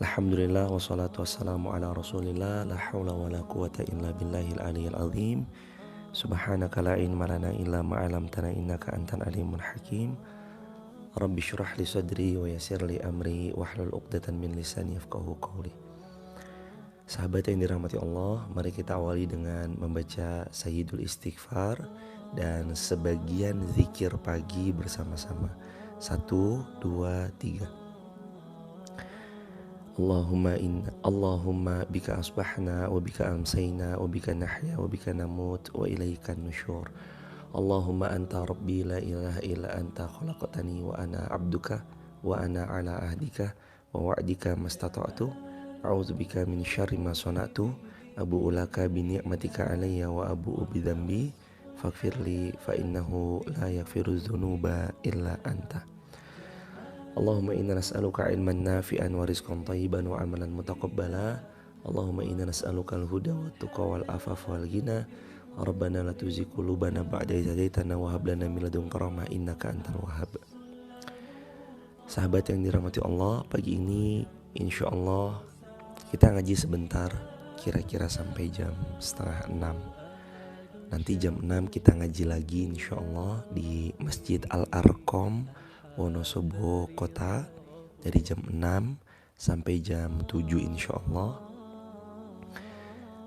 Alhamdulillah wassalatu wassalamu ala rasulillah. La hawla wa la quwata illa billahil aliyil azim. Subhanaka la ilma lana illa ma'alamtana innaka antal alimul hakim. Rabbi syrah li sadri wa yassir li amri wahlul uqdatan min lisani yafqahu qawli. Sahabat yang dirahmati Allah, mari kita awali dengan membaca Sayyidul Istighfar dan sebagian zikir pagi bersama-sama. 1, 2, 3. Allahumma bika asbahna wa bika amsayna wa bika nahya wa bika namut wa ilaikan nusyur. Allahumma anta rabbi la ilaha illa anta khalaqtani wa ana abduka wa ana ala ahdika wa wa'dika mastata'tu. A'udzu bika min syarri ma sana'tu. Abu'u laka bi ni'matika alayya wa abu'u bi dzambi faghfirli fa innahu la yaghfiru dzunuba illa anta. Allahumma inna nas'aluka ilman nafi'an wa rizqan thayyiban wa amalan mutaqabbala. Allahumma inna nas'aluka al-huda wa tuqa wal afaf wal ghina. Rabbana la tuzigh qulubana ba'da idh hadaitana wa hab lana min ladunka rahmah innaka antal wahhab. Sahabat yang dirahmati Allah, pagi ini insyaallah kita ngaji sebentar, kira-kira sampai jam 5:30. Nanti jam 6 kita ngaji lagi insyaallah di Masjid Al-Arqam Wonosobo Kota dari jam 6 sampai jam 7 insyaallah.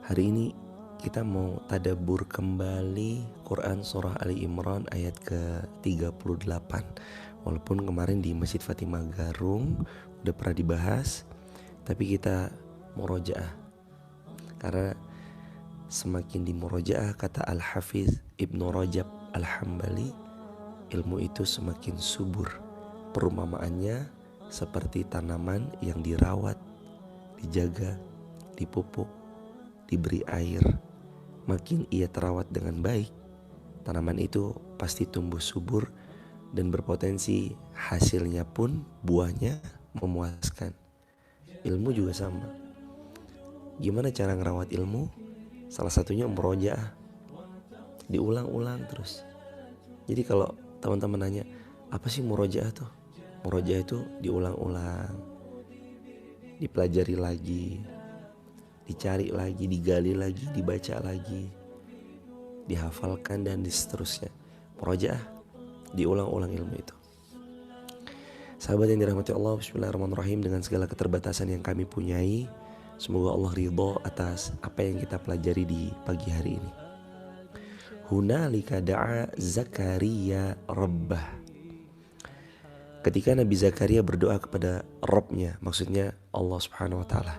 Hari ini kita mau tadabbur kembali Quran surah Ali Imran ayat ke-38. Walaupun kemarin di Masjid Fatimah Garung udah pernah dibahas, tapi kita murojaah. Karena semakin dimurojaah, kata Al-Hafiz Ibnu Rajab Al-Hambali, ilmu itu semakin subur. Perumpamaannya seperti tanaman yang dirawat, dijaga, dipupuk, diberi air. Makin ia terawat dengan baik, tanaman itu pasti tumbuh subur dan berpotensi hasilnya pun buahnya memuaskan. Ilmu juga sama. Gimana cara ngerawat ilmu? Salah satunya murojaah. Diulang-ulang terus. Jadi kalau teman-teman nanya, apa sih murojaah tuh? Murojaah itu diulang-ulang, dipelajari lagi, dicari lagi, digali lagi, dibaca lagi, dihafalkan dan seterusnya. Murojaah, diulang-ulang ilmu itu. Sahabat yang dirahmati Allah, bismillahirrahmanirrahim. Dengan segala keterbatasan yang kami punyai, semoga Allah ridho atas apa yang kita pelajari di pagi hari ini. Hunalika da'a Zakaria rabbah. Ketika Nabi Zakaria berdoa kepada Rabb-nya, maksudnya Allah Subhanahu wa taala.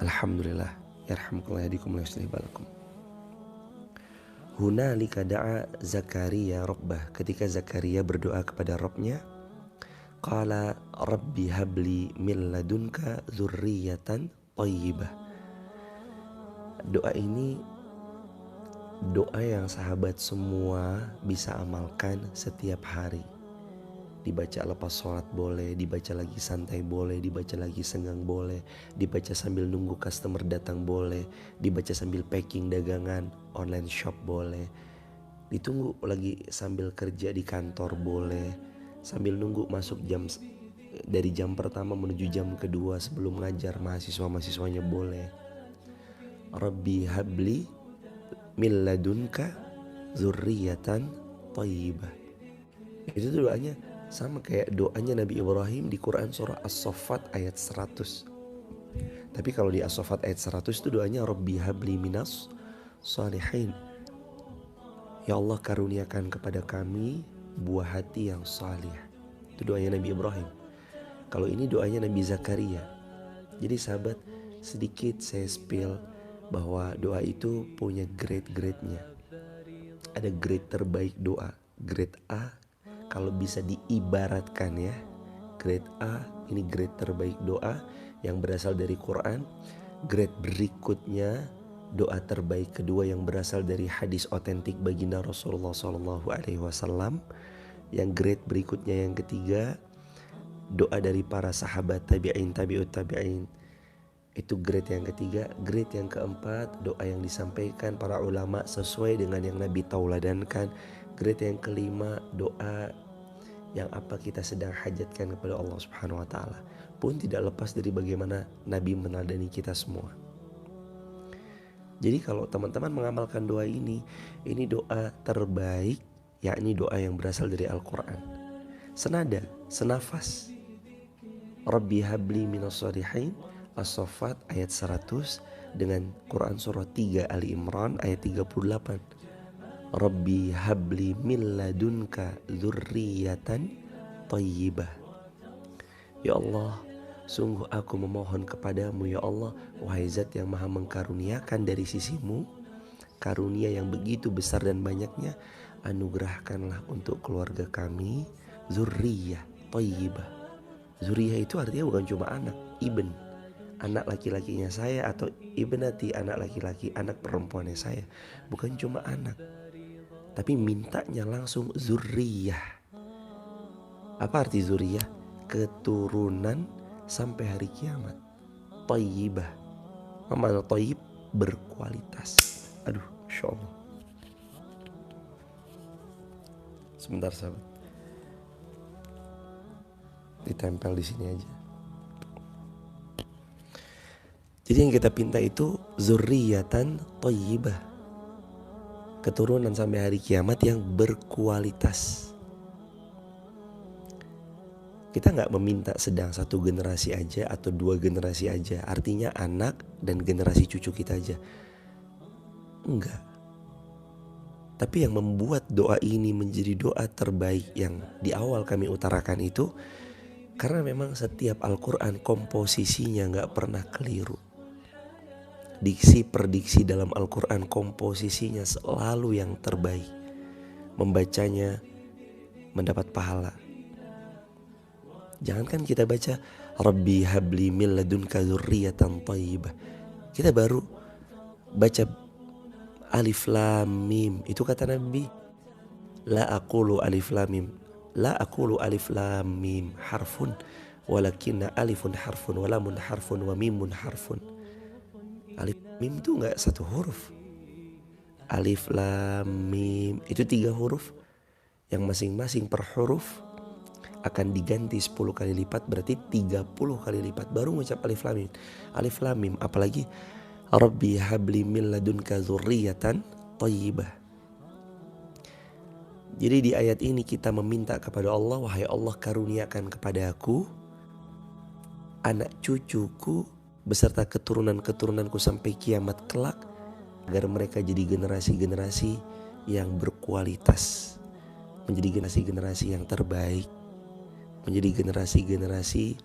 Alhamdulillah, yarhamukallah yadikum wa yuslih balakum. Hunalika da'a Zakaria rabbah. Ketika Zakaria berdoa kepada Rabb-nya, qala rabbi habli min ladunka dzurriyyatan thayyibah. Doa ini doa yang sahabat semua bisa amalkan setiap hari. Dibaca lepas sholat boleh, dibaca lagi santai boleh, dibaca lagi senggang boleh, dibaca sambil nunggu customer datang boleh, dibaca sambil packing dagangan online shop boleh, ditunggu lagi sambil kerja di kantor boleh, sambil nunggu masuk dari jam pertama menuju jam kedua sebelum ngajar mahasiswa-mahasiswanya boleh. Rabbi habli min ladunka dzurriyyatan thayyibah. Itu tuh doanya sama kayak doanya Nabi Ibrahim di Quran surah As-Saffat ayat 100. Tapi kalau di As-Saffat ayat 100 itu doanya Rabbi habli minas salihin. Ya Allah, karuniakan kepada kami buah hati yang salih. Itu doanya Nabi Ibrahim. Kalau ini doanya Nabi Zakaria. Jadi sahabat, sedikit saya spill bahwa doa itu punya grade-grade-nya. Ada grade terbaik doa, grade A. Kalau bisa diibaratkan ya, grade A ini grade terbaik doa yang berasal dari Quran. Grade berikutnya doa terbaik kedua yang berasal dari hadis otentik baginda Rasulullah SAW. Yang grade berikutnya yang ketiga, doa dari para sahabat tabi'in, tabi'ut tabi'in. Itu grade yang ketiga. Grade yang keempat, doa yang disampaikan para ulama sesuai dengan yang Nabi tauladankan. Grade yang kelima, doa yang apa kita sedang hajatkan kepada Allah Subhanahu wa taala pun tidak lepas dari bagaimana Nabi meneladani kita semua. Jadi kalau teman-teman mengamalkan doa ini doa terbaik, yakni doa yang berasal dari Al-Quran. Senada, senafas. Rabbi habli minas shalihin, As-Saffat ayat 100 dengan Quran surah 3 Ali Imran ayat 38. Rabbi habli min ladunka dzurriyyatan thayyibah. Ya Allah, sungguh aku memohon kepadamu ya Allah, wahai zat yang maha mengkaruniakan dari sisimu, karunia yang begitu besar dan banyaknya, anugerahkanlah untuk keluarga kami dzurriyyah thayyibah. Dzurriyyah itu artinya bukan cuma anak, ibn, anak laki-lakinya saya, atau ibnati, anak laki-laki, anak perempuannya saya. Bukan cuma anak, tapi mintanya langsung dzurriyyah. Apa arti dzurriyyah? Keturunan sampai hari kiamat. Thayyibah, mana thayyib? Berkualitas. Aduh, Masya Allah. Sebentar sahabat, ditempel di sini aja. Jadi yang kita pinta itu zurriyatan thayyibah, keturunan sampai hari kiamat yang berkualitas. Kita gak meminta sedang satu generasi aja atau 2 generasi aja, artinya anak dan generasi cucu kita aja. Enggak. Tapi yang membuat doa ini menjadi doa terbaik yang di awal kami utarakan itu karena memang setiap Al-Quran komposisinya gak pernah keliru. Diksi per diksi dalam Al-Quran komposisinya selalu yang terbaik. Membacanya mendapat pahala. Jangankan kita baca Rabbi habli min ladunka dzurriyyatan thayyibah, kita baru baca alif lam mim, itu kata Nabi, la aqulu alif lam mim, la aqulu alif lam mim harfun walakinna alifun harfun wa lamun harfun wa mimun harfun. Alif mim itu enggak satu huruf. Alif lam mim itu 3 huruf yang masing-masing per huruf akan diganti 10 kali lipat, berarti 30 kali lipat baru mengucap alif lam mim. Alif lam mim, apalagi Rabbi habli min ladunka dzurriyyatan thayyibah. Jadi di ayat ini kita meminta kepada Allah, wahai Allah karuniakan kepada aku anak cucuku beserta keturunan-keturunanku sampai kiamat kelak, agar mereka jadi generasi-generasi yang berkualitas, menjadi generasi-generasi yang terbaik, menjadi generasi-generasi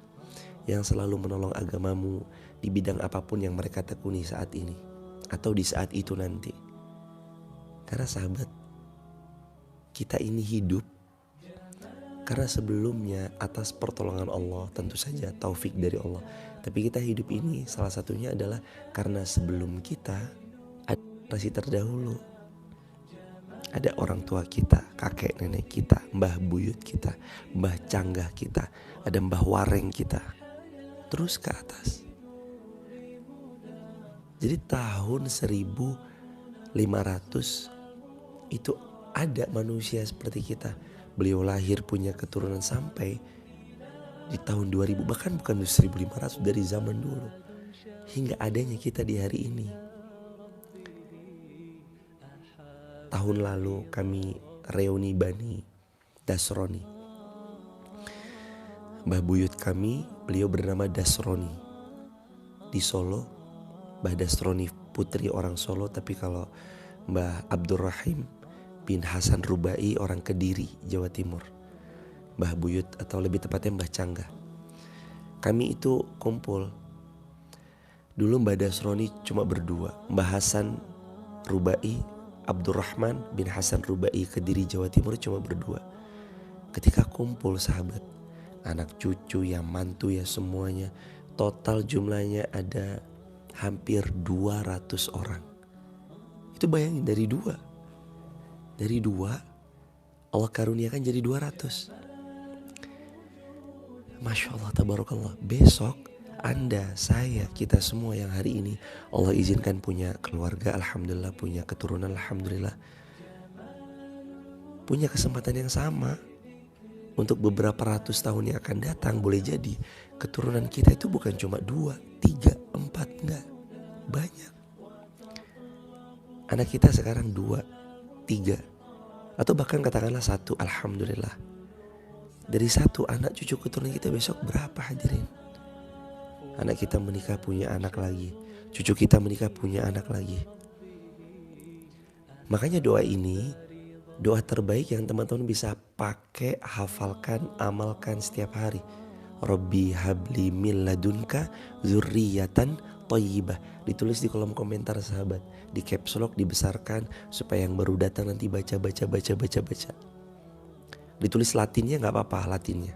yang selalu menolong agamamu di bidang apapun yang mereka tekuni saat ini atau di saat itu nanti. Karena sahabat, kita ini hidup karena sebelumnya atas pertolongan Allah, tentu saja taufik dari Allah. Tapi kita hidup ini salah satunya adalah karena sebelum kita ada generasi terdahulu. Ada orang tua kita, kakek nenek kita, mbah buyut kita, mbah canggah kita, ada mbah wareng kita, terus ke atas. Jadi tahun 1500 itu ada manusia seperti kita. Beliau lahir punya keturunan sampai di tahun 2000, bahkan bukan 1500, dari zaman dulu hingga adanya kita di hari ini. Tahun lalu kami reuni Bani Dasroni. Mbah buyut kami, beliau bernama Dasroni di Solo. Mbah Dasroni putri orang Solo, tapi kalau Mbah Abdurrahim bin Hasan Rubai orang Kediri, Jawa Timur. Mbah buyut atau lebih tepatnya Mbah Canggah. Kami itu kumpul. Dulu Mbah Dasroni cuma berdua, Mbah Hasan Rubai, Abdurrahman bin Hasan Rubai Kediri Jawa Timur cuma berdua. Ketika kumpul sahabat, anak cucu ya mantu ya semuanya, total jumlahnya ada hampir 200 orang. Itu bayangin, dari dua Allah karuniakan jadi 200. Masya Allah, tabarakallah. Besok Anda, saya, kita semua yang hari ini Allah izinkan punya keluarga, alhamdulillah, punya keturunan, alhamdulillah. punya kesempatan yang sama. Untuk beberapa ratus tahun yang akan datang, boleh jadi keturunan kita itu bukan cuma 2, 3, 4, enggak, banyak. Anak kita sekarang 2, 3, atau bahkan katakanlah 1, alhamdulillah. Dari 1 anak cucu keturunan kita besok berapa hadirin? Anak kita menikah punya anak lagi, cucu kita menikah punya anak lagi. Makanya doa ini doa terbaik yang teman-teman bisa pakai, hafalkan, amalkan setiap hari. Rabbi habli min ladunka dzurriyyatan thayyibah. Ditulis di kolom komentar sahabat, di caps lock dibesarkan supaya yang baru datang nanti baca. Ditulis latinnya gak apa-apa, latinnya.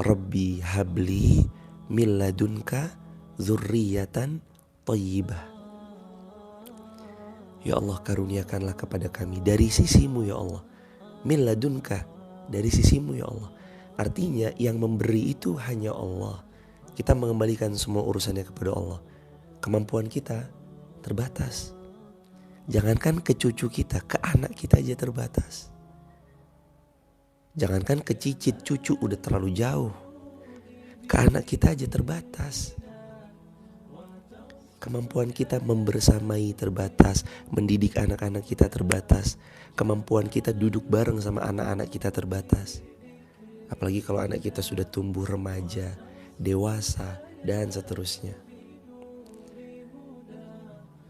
Rabbi habli min ladunka dzurriyyatan thayyibah. Ya Allah, karuniakanlah kepada kami dari sisimu ya Allah. Min ladunka, dari sisimu ya Allah. Artinya yang memberi itu hanya Allah. Kita mengembalikan semua urusannya kepada Allah. Kemampuan kita terbatas. Jangankan ke cucu kita, ke anak kita aja terbatas. Jangankan ke cicit cucu udah terlalu jauh. Ke anak kita aja terbatas. Kemampuan kita membersamai terbatas, mendidik anak-anak kita terbatas. Kemampuan kita duduk bareng sama anak-anak kita terbatas. Apalagi kalau anak kita sudah tumbuh remaja, dewasa, dan seterusnya.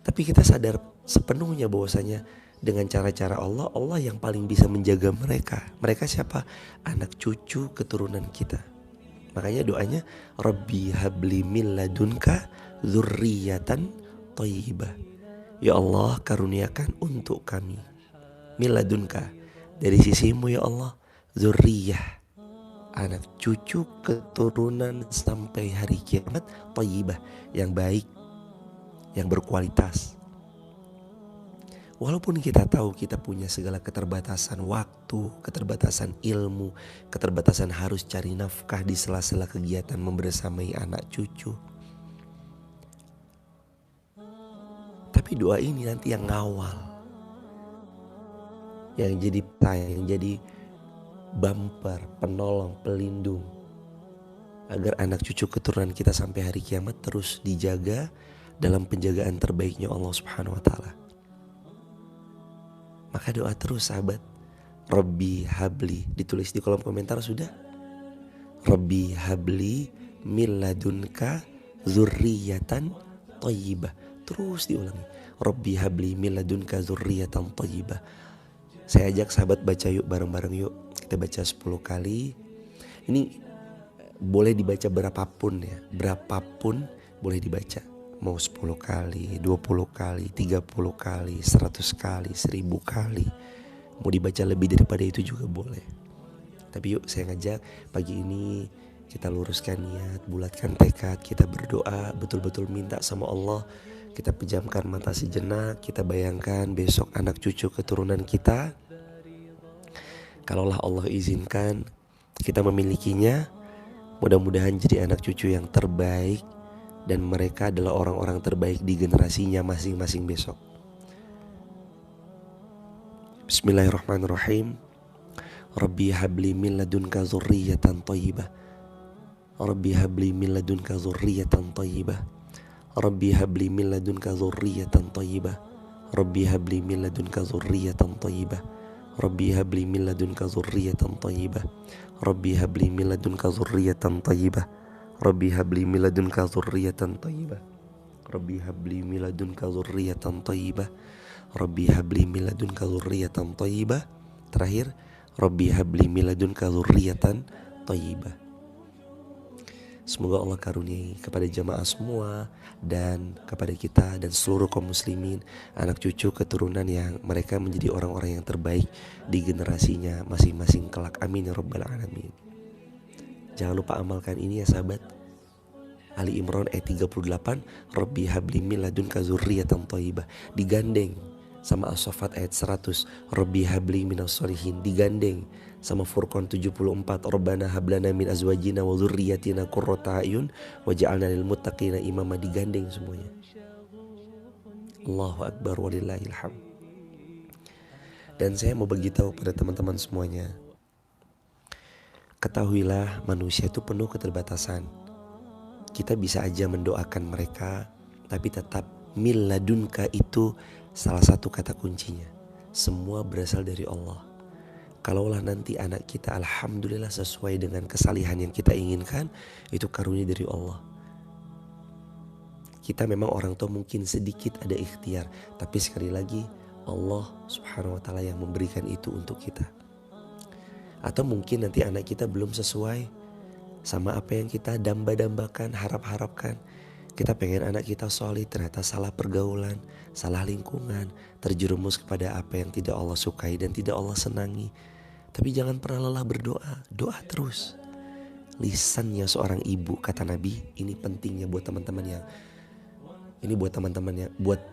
Tapi kita sadar sepenuhnya bahwasanya dengan cara-cara Allah, Allah yang paling bisa menjaga mereka. Mereka siapa? Anak cucu keturunan kita. Makanya doanya Rabbi habli min ladunka dzurriyyatan thayyibah. Ya Allah, karuniakan untuk kami min ladunka, dari sisimu ya Allah, dzurriyyah, anak cucu keturunan sampai hari kiamat, thayyibah, yang baik, yang berkualitas. Walaupun kita tahu kita punya segala keterbatasan waktu, keterbatasan ilmu, keterbatasan harus cari nafkah di sela-sela kegiatan membersamai anak cucu. Tapi doa ini nanti yang ngawal, yang jadi yang jadi bumper, penolong, pelindung, agar anak cucu keturunan kita sampai hari kiamat terus dijaga dalam penjagaan terbaiknya Allah Subhanahu wa Ta'ala. Maka doa terus sahabat. Rabbi habli, ditulis di kolom komentar sudah. Rabbi habli min ladunka dzurriyyatan thayyibah. Terus diulangi. Rabbi habli min ladunka dzurriyyatan thayyibah. Saya ajak sahabat baca yuk bareng-bareng yuk. Kita baca 10 kali. Ini boleh dibaca berapapun ya. Berapapun boleh dibaca. Mau 10 kali, 20 kali, 30 kali, 100 kali, 1000 kali. Mau dibaca lebih daripada itu juga boleh. Tapi yuk saya ngajak pagi ini kita luruskan niat, bulatkan tekad, kita berdoa, betul-betul minta sama Allah. Kita pejamkan mata sejenak, kita bayangkan besok anak cucu keturunan kita, kalaulah Allah izinkan kita memilikinya, mudah-mudahan jadi anak cucu yang terbaik. Dan mereka adalah orang-orang terbaik di generasinya masing-masing besok. Bismillahirrahmanirrahim. Rabbi habli min ladunka dzurriyyatan thayyibah. Rabbi habli min ladunka dzurriyyatan thayyibah. Rabbi habli min ladunka dzurriyyatan thayyibah. Rabbi habli min ladunka dzurriyyatan thayyibah. Rabbi habli min ladunka dzurriyyatan thayyibah. Rabbi habli min ladunka dzurriyyatan thayyibah. Rabbi habli min ladunka dzurriyyatan thayyibah. Rabbi habli min ladunka dzurriyyatan thayyibah. Rabbi habli min ladunka dzurriyyatan thayyibah. Terakhir, Rabbi habli min ladunka dzurriyyatan thayyibah. Semoga Allah karuniai kepada jamaah semua dan kepada kita dan seluruh kaum muslimin, anak cucu keturunan yang mereka menjadi orang-orang yang terbaik di generasinya masing-masing kelak. Amin ya rabbal alamin. Jangan lupa amalkan ini ya sahabat. Ali Imran ayat 38, Rabbi habli min ladunka dzurriyyatan thayyibah, digandeng sama As-Saffat ayat 100, Rabbi habli minas sholihin, digandeng sama Furqan 74, Rabbana hablana min azwajina wa dzurriyyatina qurrata a'yun waj'alna lil muttaqina imama, digandeng semuanya. Allahu akbar walillahil hamd. Dan saya mau beritahu pada teman-teman semuanya, ketahuilah manusia itu penuh keterbatasan. Kita bisa aja mendoakan mereka, tapi tetap min ladunka itu salah satu kata kuncinya. Semua berasal dari Allah. Kalaulah nanti anak kita alhamdulillah sesuai dengan kesalihan yang kita inginkan, itu karunia dari Allah. Kita memang orang tua mungkin sedikit ada ikhtiar, tapi sekali lagi Allah subhanahu wa ta'ala yang memberikan itu untuk kita. Atau mungkin nanti anak kita belum sesuai sama apa yang kita damba-dambakan, harap-harapkan. Kita pengen anak kita solid, ternyata salah pergaulan, salah lingkungan, terjerumus kepada apa yang tidak Allah sukai dan tidak Allah senangi. Tapi jangan pernah lelah berdoa, doa terus. Lisannya seorang ibu, kata Nabi, ini pentingnya buat teman-teman yang, ini buat teman-teman yang, buat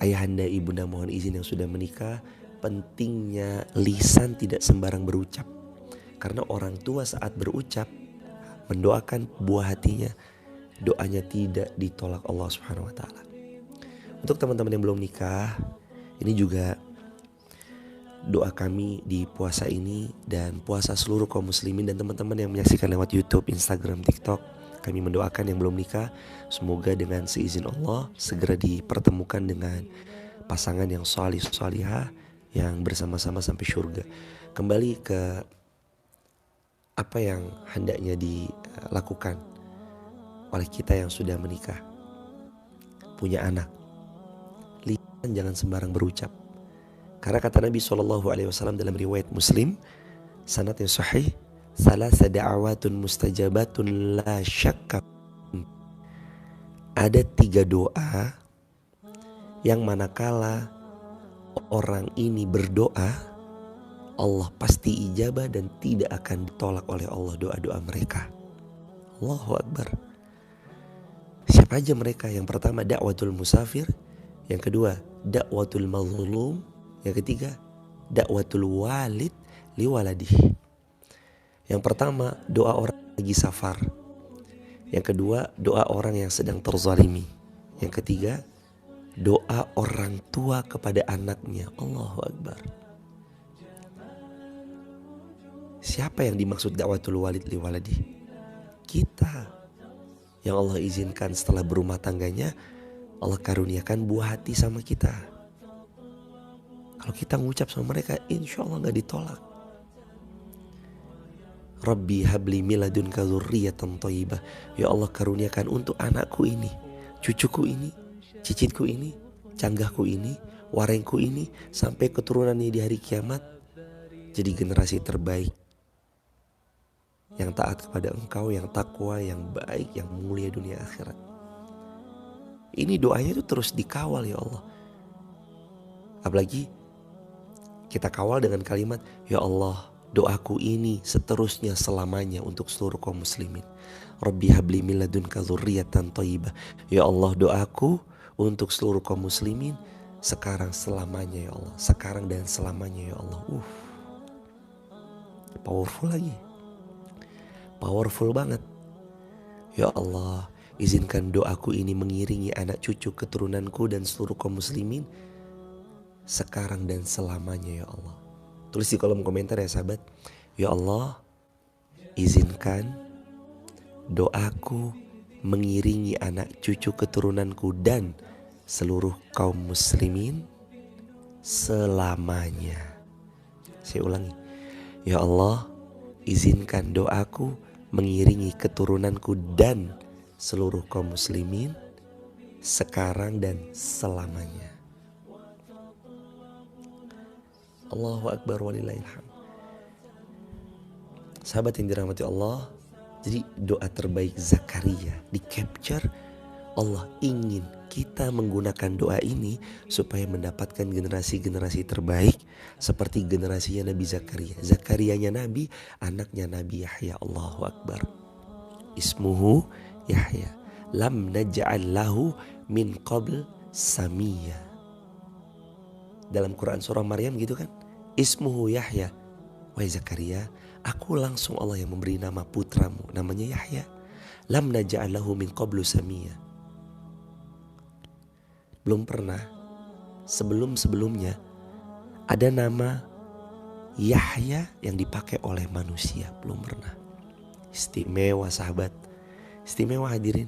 ayahanda, ibunda mohon izin yang sudah menikah, pentingnya lisan tidak sembarang berucap. Karena orang tua saat berucap, mendoakan buah hatinya, doanya tidak ditolak Allah subhanahu wa ta'ala. Untuk teman-teman yang belum nikah, ini juga doa kami di puasa ini dan puasa seluruh kaum muslimin dan teman-teman yang menyaksikan lewat YouTube, Instagram, TikTok. Kami mendoakan yang belum nikah, semoga dengan seizin Allah segera dipertemukan dengan pasangan yang salih salihah yang bersama-sama sampai surga. Kembali ke apa yang hendaknya dilakukan oleh kita yang sudah menikah, punya anak. Lisan jangan sembarang berucap. Karena kata Nabi SAW dalam riwayat Muslim, sanad yang sahih, salasa da'awatun mustajabatun la syakka. Ada 3 doa yang manakala orang ini berdoa, Allah pasti ijabah dan tidak akan ditolak oleh Allah doa-doa mereka. Allahu Akbar. Siapa aja mereka? Yang pertama dakwatul musafir, yang kedua dakwatul mazlum, yang ketiga dakwatul walid liwaladih. Yang pertama doa orang lagi safar, yang kedua doa orang yang sedang terzalimi, yang ketiga doa orang tua kepada anaknya. Allahu Akbar. Siapa yang dimaksud dakwatul walid liwaladih? Kita yang Allah izinkan setelah berumah tangganya, Allah karuniakan buah hati sama kita. Kalau kita ngucap sama mereka, insya Allah gak ditolak. Rabbi habli miladunka dzurriyyatan thayyibah. Ya Allah karuniakan untuk anakku ini, cucuku ini, cicitku ini, canggahku ini, warengku ini, sampai keturunannya di hari kiamat, jadi generasi terbaik yang taat kepada Engkau, yang takwa, yang baik, yang mulia dunia akhirat. Ini doanya itu terus dikawal ya Allah. Apalagi kita kawal dengan kalimat, ya Allah doaku ini seterusnya selamanya untuk seluruh kaum muslimin. Rabbi habli min ladunka dzurriyyatan thayyibah. Ya Allah doaku untuk seluruh kaum muslimin sekarang selamanya ya Allah. Sekarang dan selamanya ya Allah. Powerful lagi. Powerful banget. Ya Allah, izinkan doaku ini mengiringi anak cucu keturunanku dan seluruh kaum muslimin sekarang dan selamanya ya Allah. Tulis di kolom komentar ya sahabat. Ya Allah, izinkan doaku mengiringi anak cucu keturunanku dan seluruh kaum muslimin selamanya. Saya ulangi. Ya Allah, izinkan doaku mengiringi keturunanku dan seluruh kaum muslimin sekarang dan selamanya. Allahu Akbar walillahilhamd. Sahabat yang dirahmati Allah, jadi doa terbaik Zakaria di capture. Allah ingin kita menggunakan doa ini supaya mendapatkan generasi-generasi terbaik seperti generasinya Nabi Zakaria. Zakarianya Nabi, anaknya Nabi Yahya. Allahu Akbar. Ismuhu Yahya. Lam naj'al lahu min qabl samiyya. Dalam Quran surah Maryam gitu kan. Ismuhu Yahya. Wahai Zakaria, aku langsung Allah yang memberi nama putramu, namanya Yahya. Lam naj'al lahu min qablu samiyya. Belum pernah sebelum-sebelumnya Ada nama Yahya yang dipakai oleh manusia, belum pernah. Istimewa sahabat, istimewa hadirin.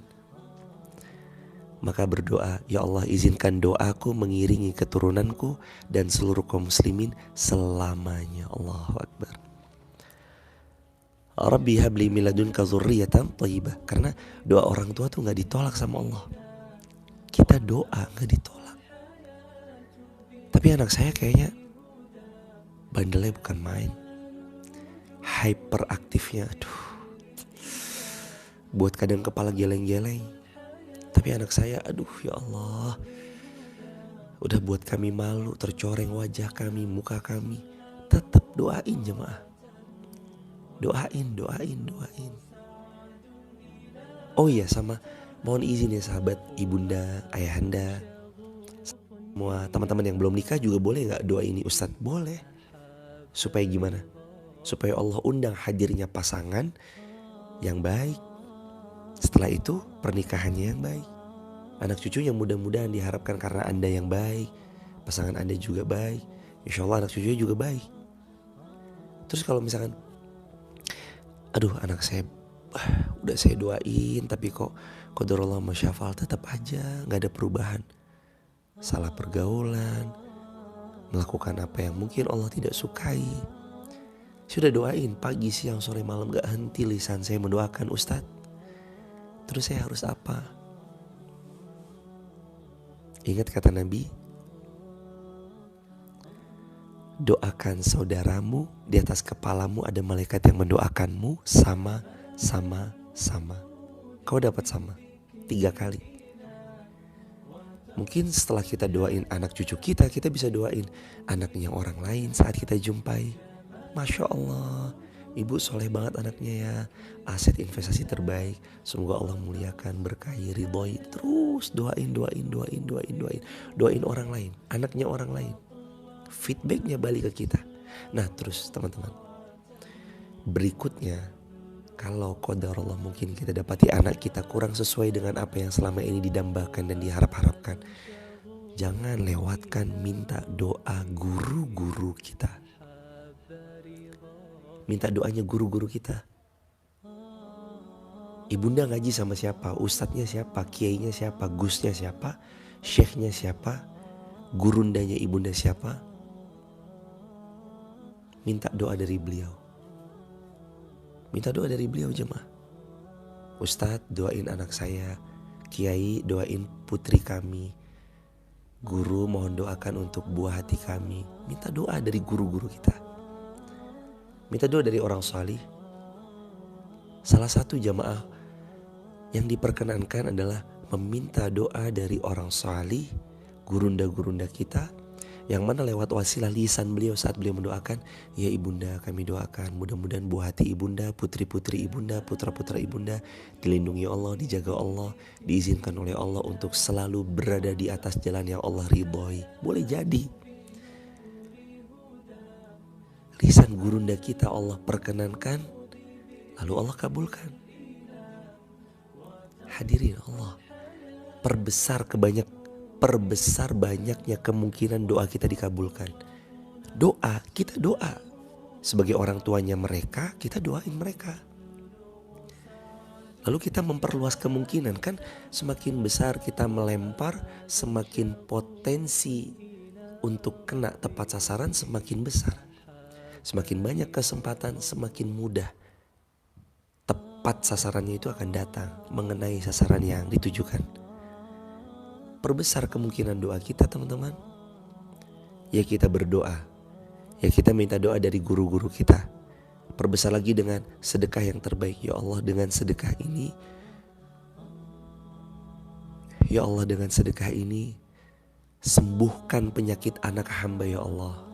Maka berdoa, ya Allah izinkan doaku mengiringi keturunanku dan seluruh kaum muslimin selamanya. Allahu Akbar. Rabbi habli min ladunka dzurriyyatan thayyibah. Karena doa orang tua tuh gak ditolak sama Allah. Kita doa gak ditolak. Tapi anak saya kayaknya bandelnya bukan main. Hyperaktifnya, aduh. Buat kadang kepala geleng-geleng. Tapi anak saya, aduh ya Allah, udah buat kami malu, tercoreng wajah kami, muka kami. Tetap doain jemaah. Doain. Oh iya, sama mohon izin ya sahabat, ibunda, ayahanda, semua teman-teman yang belum nikah juga boleh gak doa ini Ustadz? Boleh. Supaya gimana? Supaya Allah undang hadirnya pasangan yang baik. Setelah itu pernikahannya yang baik. Anak cucu yang mudah-mudahan diharapkan karena Anda yang baik, pasangan Anda juga baik, insya Allah anak cucunya juga baik. Terus kalau misalkan, aduh anak saya udah saya doain tapi kok qadarullah masyafal, tetap aja gak ada perubahan. Salah pergaulan, melakukan apa yang mungkin Allah tidak sukai. Sudah doain pagi, siang, sore, malam, gak henti lisan saya mendoakan Ustadz. Terus saya harus apa? Ingat kata Nabi, doakan saudaramu, di atas kepalamu ada malaikat yang mendoakanmu sama-sama. Kau dapat sama 3 kali. Mungkin setelah kita doain anak cucu kita, kita bisa doain anaknya orang lain saat kita jumpai. Masya Allah, ibu soleh banget anaknya ya, aset investasi terbaik. Semoga Allah muliakan, berkahi, ridhoi. Terus doain orang lain, anaknya orang lain. Feedbacknya balik ke kita. Nah terus teman-teman, berikutnya, kalau qadarullah mungkin kita dapati anak kita kurang sesuai dengan apa yang selama ini didambakan dan diharap-harapkan, jangan lewatkan minta doa guru-guru kita. Minta doanya guru-guru kita. Ibunda ngaji sama siapa? Ustadznya siapa? Kiainya siapa? Gusnya siapa? Syekhnya siapa? Gurundanya ibunda siapa? Minta doa dari beliau. Minta doa dari beliau jemaah. Ustadz doain anak saya. Kiai doain putri kami. Guru mohon doakan untuk buah hati kami. Minta doa dari guru-guru kita. Minta doa dari orang salih. Salah satu jamaah yang diperkenankan adalah meminta doa dari orang salih, gurunda-gurunda kita, yang mana lewat wasilah lisan beliau saat beliau mendoakan, ya ibunda kami doakan mudah-mudahan buah hati ibunda, putri-putri ibunda, putra-putra ibunda dilindungi Allah, dijaga Allah, diizinkan oleh Allah untuk selalu berada di atas jalan yang Allah ridhoi. Boleh jadi lisan gurunda kita Allah perkenankan, lalu Allah kabulkan. Hadirin Allah, perbesar banyaknya kemungkinan doa kita dikabulkan. Kita doa sebagai orang tuanya mereka, kita doain mereka. Lalu kita memperluas kemungkinan, kan semakin besar kita melempar, semakin potensi untuk kena tepat sasaran semakin besar. Semakin banyak kesempatan, semakin mudah tepat sasarannya itu akan datang, mengenai sasaran yang ditujukan. Perbesar kemungkinan doa kita teman-teman. Ya kita berdoa, ya kita minta doa dari guru-guru kita. Perbesar lagi dengan sedekah yang terbaik. Ya Allah dengan sedekah ini, ya Allah dengan sedekah ini sembuhkan penyakit anak hamba ya Allah.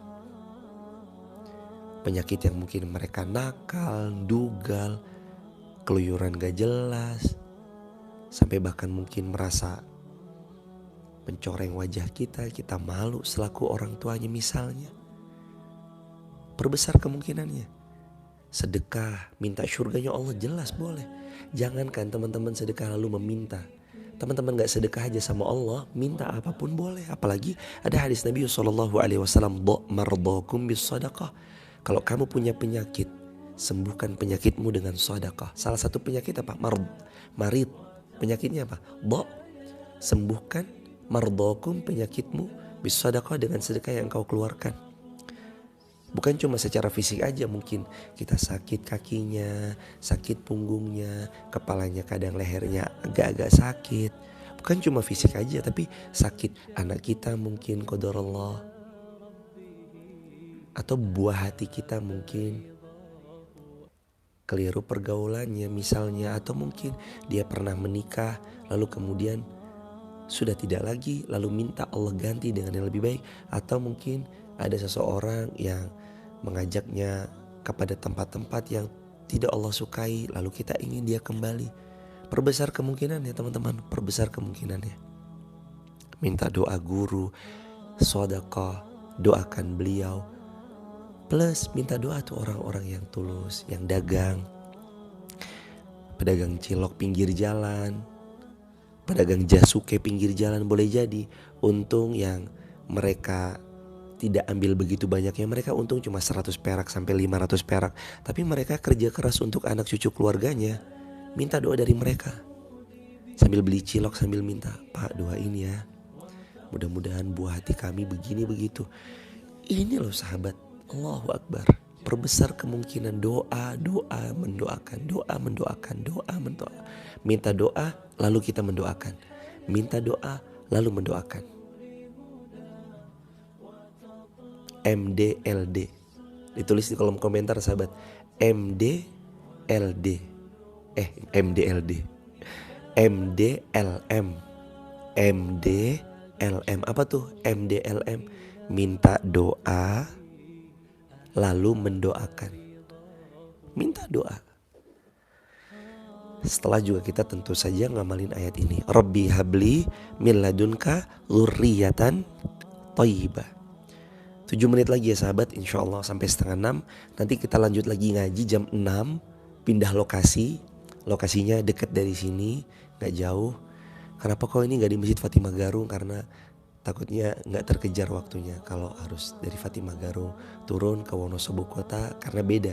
Penyakit yang mungkin mereka nakal, dugal, keluyuran gak jelas, sampai bahkan mungkin merasa mencoreng wajah kita malu selaku orang tuanya misalnya. Perbesar kemungkinannya. Sedekah, minta syurganya Allah jelas boleh. Jangankan teman-teman sedekah lalu meminta, Teman-teman gak sedekah aja sama Allah, minta apapun boleh. Apalagi ada hadis Nabi SAW, mardokum bis sadaqah. Kalau kamu punya penyakit, sembuhkan penyakitmu dengan sadaqah. Salah satu penyakit apa? Marid. Penyakitnya apa? Sembuhkan mardokum, penyakitmu bis sadaqah, dengan sedekah yang kau keluarkan. Bukan cuma secara fisik aja, mungkin kita sakit kakinya, sakit punggungnya, kepalanya, kadang lehernya agak-agak sakit. Bukan cuma fisik aja, tapi sakit anak kita mungkin qadarullah, atau buah hati kita mungkin keliru pergaulannya misalnya, atau mungkin dia pernah menikah lalu kemudian sudah tidak lagi, lalu minta Allah ganti dengan yang lebih baik. Atau mungkin ada seseorang yang mengajaknya kepada tempat-tempat yang tidak Allah sukai, lalu kita ingin dia kembali. Perbesar kemungkinannya teman-teman, perbesar kemungkinannya. Minta doa guru, sedekah, doakan beliau. Plus minta doa tuh orang-orang yang tulus, yang dagang, pedagang cilok pinggir jalan, pedagang jasuke pinggir jalan, boleh jadi untung yang mereka tidak ambil begitu banyaknya, mereka untung cuma 100 perak sampai 500 perak, tapi mereka kerja keras untuk anak cucu keluarganya. Minta doa dari mereka sambil beli cilok, sambil minta, Pak doain ya, mudah-mudahan buah hati kami begini begitu. Ini loh sahabat, Allahu Akbar. Perbesar kemungkinan doa mendoakan, doa mendoakan, doa mendoakan. Minta doa lalu kita mendoakan, minta doa lalu mendoakan. MDLD ditulis di kolom komentar sahabat. MDLD MDLM MDLM apa tuh MDLM? Minta doa lalu mendoakan. Minta doa. Setelah juga kita tentu saja ngamalin ayat ini, Rabbi habli min ladunka dzurriyyatan thayyibah. 7 menit lagi ya sahabat, insya Allah sampai 5:30. Nanti kita lanjut lagi ngaji jam 6. Pindah lokasi. Lokasinya dekat dari sini, gak jauh. Kenapa kok ini gak di Masjid Fatimah Garung? Karena takutnya gak terkejar waktunya kalau harus dari Fatimah Garung turun ke Wonosobo kota, karena beda.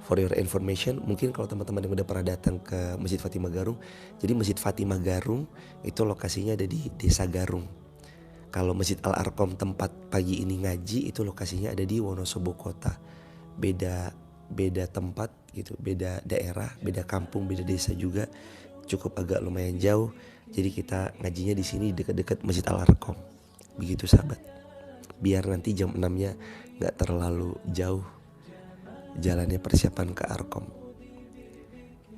For your information, mungkin kalau teman-teman yang udah pernah datang ke Masjid Fatimah Garung, jadi Masjid Fatimah Garung itu lokasinya ada di Desa Garung. Kalau Masjid Al-Arqam tempat pagi ini ngaji itu lokasinya ada di Wonosobo kota. Beda tempat gitu, beda daerah, beda kampung, beda desa juga. Cukup agak lumayan jauh. Jadi kita ngajinya di sini dekat-dekat Masjid Al-Arqam. Begitu sahabat. Biar nanti jam 6-nya enggak terlalu jauh jalannya persiapan ke Arqam.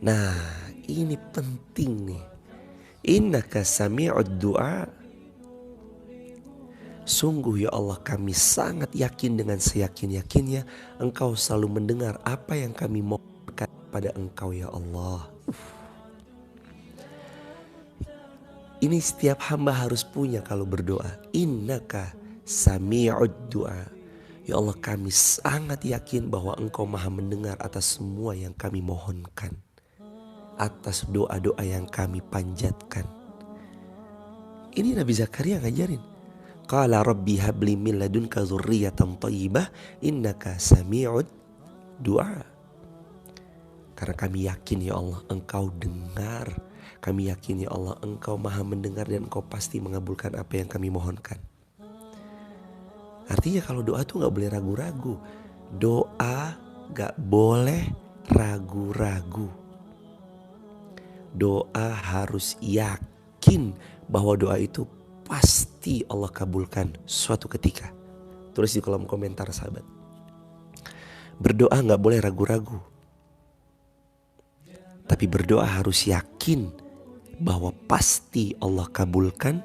Nah, ini penting nih. Innaka sami'ud du'a. Sungguh ya Allah, kami sangat yakin dengan seyakin-yakinnya Engkau selalu mendengar apa yang kami mohonkan pada Engkau ya Allah. Ini setiap hamba harus punya kalau berdoa. Innaka sami'ud du'a. Ya Allah, kami sangat yakin bahwa Engkau maha mendengar atas semua yang kami mohonkan, atas doa-doa yang kami panjatkan. Ini Nabi Zakaria ngajarin. Qala rabbi habli min ladunka dzurriyyatan thayyibah innaka sami'ud du'a. Karena kami yakin ya Allah Engkau dengar. Kami yakin ya Allah Engkau maha mendengar dan Engkau pasti mengabulkan apa yang kami mohonkan. Artinya kalau doa tuh gak boleh ragu-ragu. Doa gak boleh ragu-ragu. Doa harus yakin bahwa doa itu pasti Allah kabulkan suatu ketika. Tulis di kolom komentar sahabat. Berdoa gak boleh ragu-ragu. Tapi berdoa harus yakin bahwa pasti Allah kabulkan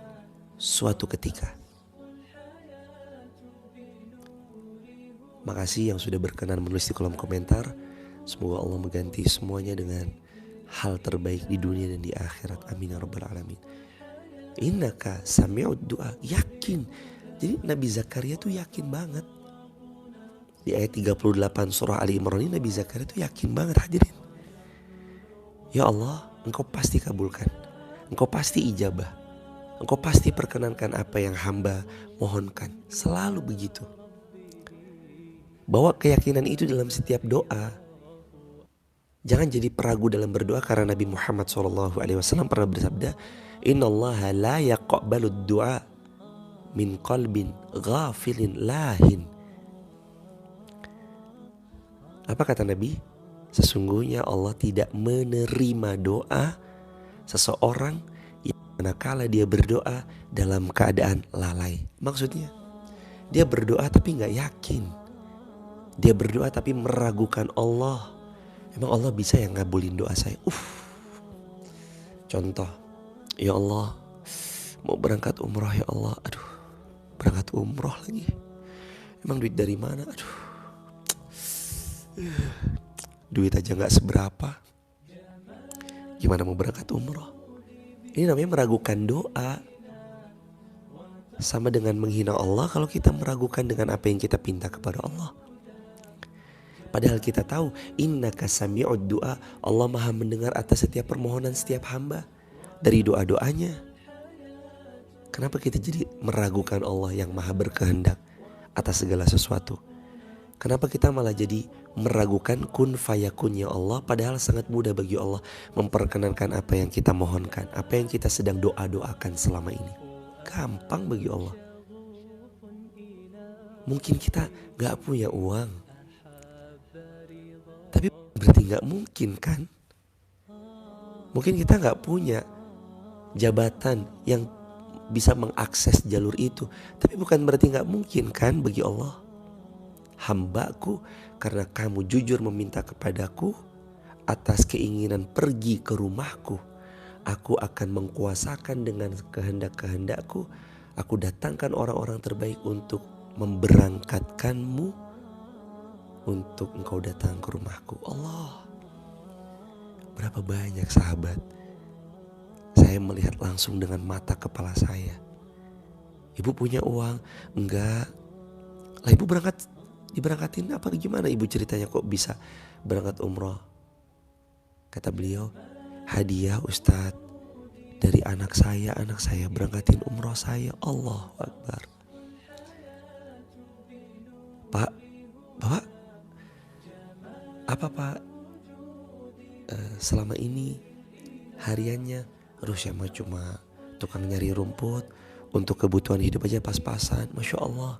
suatu ketika. Makasih yang sudah berkenan menulis di kolom komentar. Semoga Allah mengganti semuanya dengan hal terbaik di dunia dan di akhirat. Amin ya rabbal alamin. Innaka sami'ud du'a. Yakin. Jadi Nabi Zakaria tuh yakin banget. Di ayat 38 surah Ali Imran ini Nabi Zakaria tuh yakin banget hadirin. Ya Allah, Engkau pasti kabulkan. Engkau pasti ijabah. Engkau pasti perkenankan apa yang hamba mohonkan. Selalu begitu. Bawa keyakinan itu dalam setiap doa. Jangan jadi peragu dalam berdoa, karena Nabi Muhammad SAW pernah bersabda, Innallaha la yaqbalud du'a min qalbin ghafilin lahin. Apa kata Nabi? Sesungguhnya Allah tidak menerima doa seseorang yang manakala dia berdoa dalam keadaan lalai. Maksudnya, dia berdoa tapi gak yakin. Dia berdoa tapi meragukan Allah. Emang Allah bisa yang ngabulin doa saya? Contoh, ya Allah, mau berangkat umroh ya Allah. Aduh, berangkat umroh lagi. Emang duit dari mana? Aduh, duit aja gak seberapa, gimana mau berangkat umroh? Ini namanya meragukan doa. Sama dengan menghina Allah kalau kita meragukan dengan apa yang kita pinta kepada Allah. Padahal kita tahu innaka sami'ud du'a, Allah maha mendengar atas setiap permohonan setiap hamba dari doa-doanya. Kenapa kita jadi meragukan Allah yang maha berkehendak atas segala sesuatu? Kenapa kita malah jadi meragukan kun fayakunnya Allah, padahal sangat mudah bagi Allah memperkenankan apa yang kita mohonkan, apa yang kita sedang doa-doakan selama ini. Gampang bagi Allah. Mungkin kita gak punya uang, tapi berarti gak mungkin kan? Mungkin kita gak punya jabatan yang bisa mengakses jalur itu, tapi bukan berarti gak mungkin kan bagi Allah. Hambaku, karena kamu jujur meminta kepadaku atas keinginan pergi ke rumahku, aku akan mengkuasakan dengan kehendak-kehendakku. Aku datangkan orang-orang terbaik untuk memberangkatkanmu untuk engkau datang ke rumahku. Allah, berapa banyak sahabat saya melihat langsung dengan mata kepala saya. Ibu punya uang? Enggak. Lah ibu diberangkatin apa gimana ibu ceritanya kok bisa berangkat umroh? Kata beliau, hadiah Ustadz dari anak saya berangkatin umroh saya. Allahu Akbar. Pak, Bapak, apa Pak selama ini hariannya harusnya mah cuma tukang nyari rumput untuk kebutuhan hidup aja pas-pasan. Masya Allah.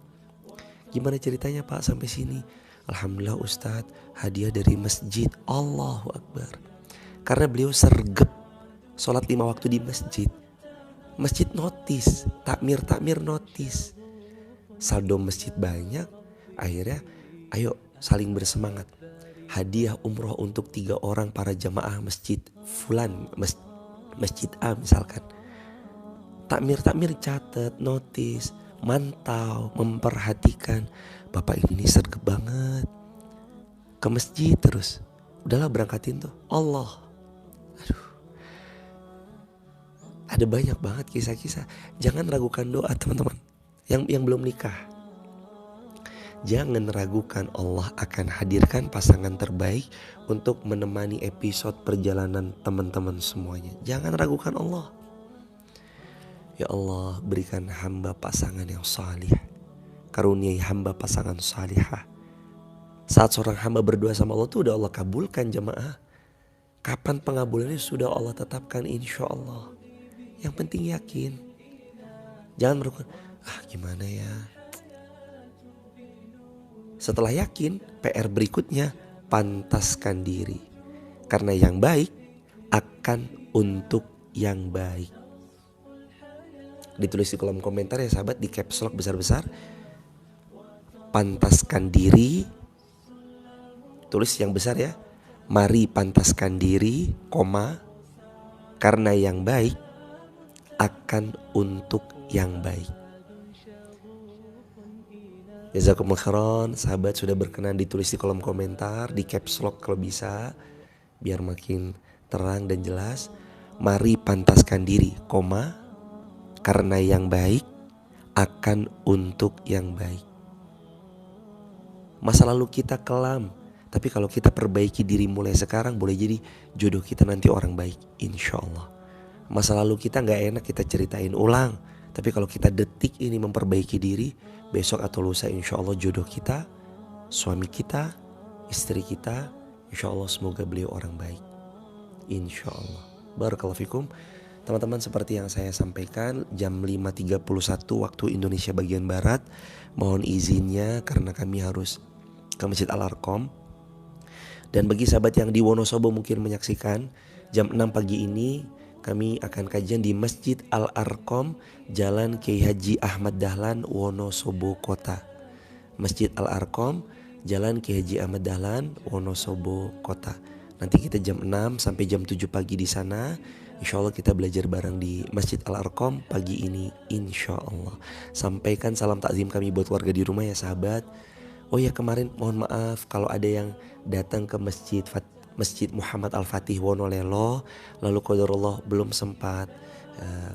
Gimana ceritanya Pak sampai sini? Alhamdulillah Ustadz, hadiah dari masjid. Allahu Akbar. Karena beliau sergap sholat 5 waktu di masjid. Masjid notis, takmir notis. Saldo masjid banyak. Akhirnya ayo saling bersemangat. Hadiah umroh untuk 3 orang para jamaah masjid fulan, masjid A misalkan. Takmir catat, notis, mantau, memperhatikan. Bapak ini sergap banget ke masjid terus. Udahlah berangkatin tuh. Allah. Aduh. Ada banyak banget kisah-kisah. Jangan ragukan doa teman-teman yang belum nikah. Jangan ragukan Allah akan hadirkan pasangan terbaik untuk menemani episode perjalanan teman-teman semuanya. Jangan ragukan Allah. Ya Allah, berikan hamba pasangan yang salih. Karuniai hamba pasangan salihah. Saat seorang hamba berdoa sama Allah tuh udah Allah kabulkan jemaah. Kapan pengabulannya sudah Allah tetapkan insya Allah. Yang penting yakin. Jangan meragukan, gimana ya. Setelah yakin, PR berikutnya pantaskan diri. Karena yang baik akan untuk yang baik. Ditulis di kolom komentar ya sahabat, di caps lock besar-besar. Pantaskan diri. Tulis yang besar ya. Mari pantaskan diri, karena yang baik akan untuk yang baik. Jazakumullah khairan, sahabat sudah berkenan ditulis di kolom komentar, di caps lock kalau bisa, biar makin terang dan jelas. Mari pantaskan diri, karena yang baik akan untuk yang baik. Masa lalu kita kelam, tapi kalau kita perbaiki diri mulai sekarang, boleh jadi jodoh kita nanti orang baik, insya Allah. Masa lalu kita gak enak kita ceritain ulang. Tapi kalau kita detik ini memperbaiki diri, besok atau lusa insya Allah jodoh kita, suami kita, istri kita, insya Allah semoga beliau orang baik. Insya Allah. Barakallahu fikum. Teman-teman, seperti yang saya sampaikan, jam 5.31 waktu Indonesia bagian Barat. Mohon izinnya karena kami harus ke Masjid Al-Arqam. Dan bagi sahabat yang di Wonosobo mungkin menyaksikan, jam 6 pagi ini kami akan kajian di Masjid Al-Arqam, Jalan Kiai Haji Ahmad Dahlan, Wonosobo Kota. Masjid Al-Arqam, Jalan Kiai Haji Ahmad Dahlan, Wonosobo Kota. Nanti kita jam 6 sampai jam 7 pagi di sana. Insya Allah kita belajar bareng di Masjid Al-Arqam pagi ini, insya Allah. Sampaikan salam takzim kami buat warga di rumah ya sahabat. Oh ya, kemarin mohon maaf kalau ada yang datang ke Masjid Muhammad Al-Fatih Wonolelo, lalu qadarullah belum sempat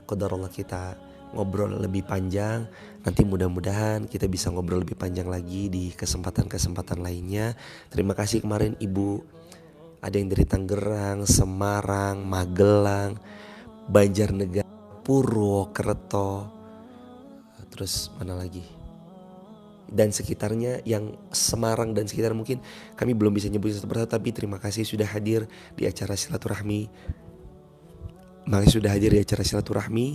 qadarullah kita ngobrol lebih panjang. Nanti mudah-mudahan kita bisa ngobrol lebih panjang lagi di kesempatan-kesempatan lainnya. Terima kasih kemarin Ibu, ada yang dari Tangerang, Semarang, Magelang, Banjarnegara, Purwokerto, terus mana lagi, dan sekitarnya. Yang Semarang dan sekitar mungkin kami belum bisa nyebutin satu persatu, tapi terima kasih sudah hadir di acara silaturahmi. Makasih sudah hadir di acara silaturahmi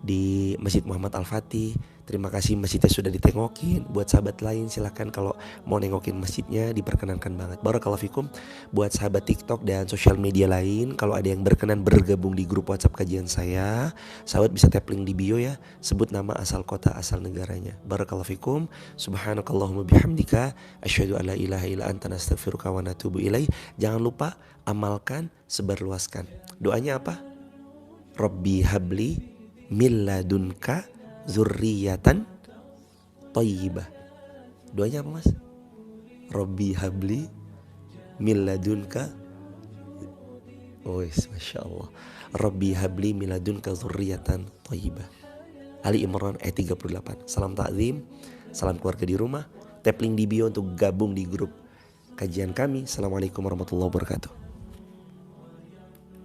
di Masjid Muhammad Al-Fatih. Terima kasih masjidnya sudah ditengokin. Buat sahabat lain silahkan kalau mau nengokin masjidnya, diperkenankan banget. Barakallahu fikum. Buat sahabat TikTok dan sosial media lain, kalau ada yang berkenan bergabung di grup WhatsApp kajian saya, sahabat bisa tap link di bio ya, sebut nama, asal kota, asal negaranya. Barakallahu fikum. Subhanakallahumma bihamdika asyhadu an la ilaha illa anta nastaghfiruka wa natubu ilaih. Jangan lupa amalkan, sebarluaskan. Doanya apa? Rabbi habli min ladunka zurriyatan thayyibah. Doanya apa mas? Rabbi habli min ladunka, masya Allah, Rabbi habli min ladunka zurriyatan thayyibah. Ali Imran ayat 38. Salam takzim, salam keluarga di rumah. Tap link di bio untuk gabung di grup kajian kami. Assalamualaikum warahmatullahi wabarakatuh.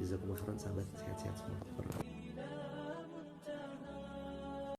Jazakumullah khairan sahabat, sehat-sehat semua.